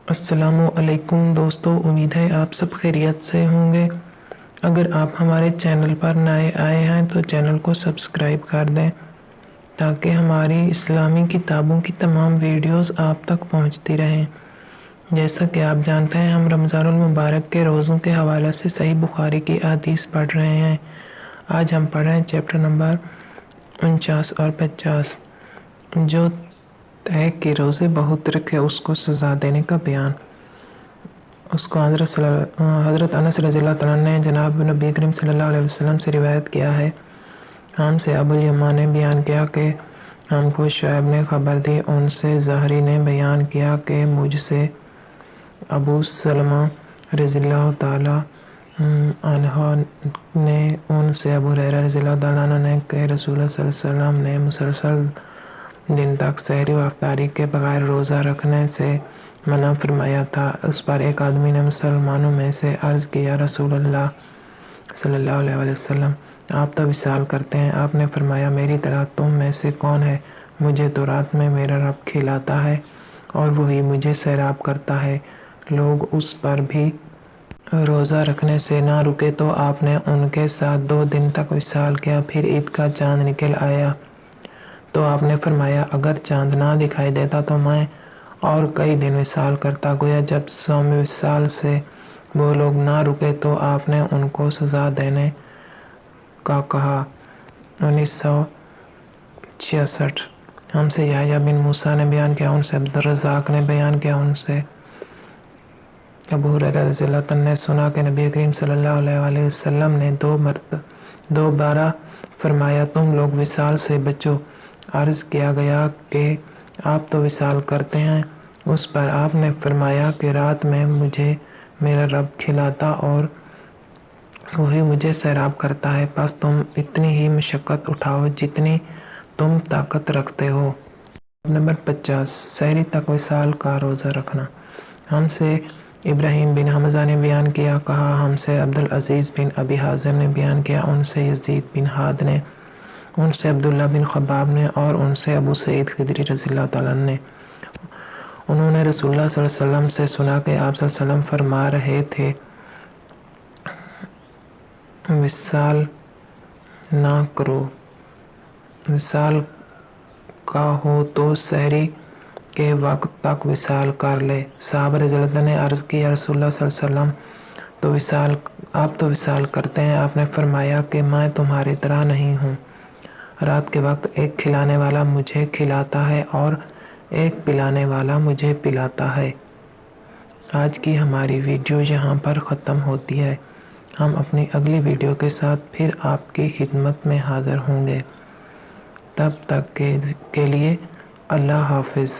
السلام علیکم دوستو، امید ہے آپ سب خیریت سے ہوں گے۔ اگر آپ ہمارے چینل پر نئے آئے ہیں تو چینل کو سبسکرائب کر دیں تاکہ ہماری اسلامی کتابوں کی تمام ویڈیوز آپ تک پہنچتی رہیں۔ جیسا کہ آپ جانتے ہیں، ہم رمضان المبارک کے روزوں کے حوالے سے صحیح بخاری کی احادیث پڑھ رہے ہیں۔ آج ہم پڑھ رہے ہیں چیپٹر نمبر 49 اور 50، جو ہے کہ روزے بہت رکھے اس کو سزا دینے کا بیان۔ اس کو حضرت انس رضی اللہ تعالیٰ نے جناب نبی کریم صلی اللہ علیہ وسلم سے روایت کیا ہے۔ ہم سے ابو الیمان نے بیان کیا کہ ہم کو شعیب نے خبر دی، ان سے زہری نے بیان کیا کہ مجھ سے ابو سلمہ رضی اللہ تعالیٰ عنہ نے، ان سے ابو ہریرہ رضی اللہ تعالیٰ عنہ نے کہ رسول اللہ صلی اللہ علیہ وسلم نے مسلسل دن تک سحری و افطاری کے بغیر روزہ رکھنے سے منع فرمایا تھا۔ اس پر ایک آدمی نے مسلمانوں میں سے عرض کی، یا رسول اللہ صلی اللہ علیہ وسلم، آپ تو وصال کرتے ہیں۔ آپ نے فرمایا، میری طرح تم میں سے کون ہے؟ مجھے تو رات میں میرا رب کھلاتا ہے اور وہی مجھے سیراب کرتا ہے۔ لوگ اس پر بھی روزہ رکھنے سے نہ رکے تو آپ نے ان کے ساتھ 2 دن تک وصال کیا۔ پھر عید کا چاند نکل آیا تو آپ نے فرمایا، اگر چاند نہ دکھائی دیتا تو میں اور کئی دن وصال کرتا۔ گویا جب صوم وصال سے وہ لوگ نہ رکے تو آپ نے ان کو سزا دینے کا کہا۔ 1966 ہم سے یحییٰ بن موسیٰ نے بیان کیا، ان سے عبدالرزاق نے بیان کیا، ان سے ابو ہریرہ رضی اللہ عنہ نے سنا کہ نبی کریم صلی اللہ علیہ وسلم نے 2 بارہ فرمایا، تم لوگ وصال سے بچو۔ عرض کیا گیا کہ آپ تو وصال کرتے ہیں۔ اس پر آپ نے فرمایا کہ رات میں مجھے میرا رب کھلاتا اور وہی مجھے سیراب کرتا ہے، پس تم اتنی ہی مشقت اٹھاؤ جتنی تم طاقت رکھتے ہو۔ نمبر 50، سحری تک وصال کا روزہ رکھنا۔ ہم سے ابراہیم بن حمزہ نے بیان کیا، کہا ہم سے عبدالعزیز بن ابی حازم نے بیان کیا، ان سے یزید بن ہاد نے، ان سے عبداللہ بن خباب نے اور ان سے ابو سعید خدری رضی اللہ تعالیٰ نے، انہوں نے رسول اللہ صلی اللہ علیہ وسلم سے سنا کہ آپ صلی اللہ علیہ وسلم فرما رہے تھے، وصال نہ کرو، وصال کا ہو تو سحری کے وقت تک وصال کر لے۔ صحابہ رضی اللہ عنہ نے عرض کی، یا رسول اللہ صلی اللہ علیہ وسلم، آپ تو وصال کرتے ہیں۔ آپ نے فرمایا کہ میں تمہاری طرح نہیں ہوں۔ رات کے وقت ایک کھلانے والا مجھے کھلاتا ہے اور ایک پلانے والا مجھے پلاتا ہے۔ آج کی ہماری ویڈیو یہاں پر ختم ہوتی ہے۔ ہم اپنی اگلی ویڈیو کے ساتھ پھر آپ کی خدمت میں حاضر ہوں گے۔ تب تک کے لیے اللہ حافظ۔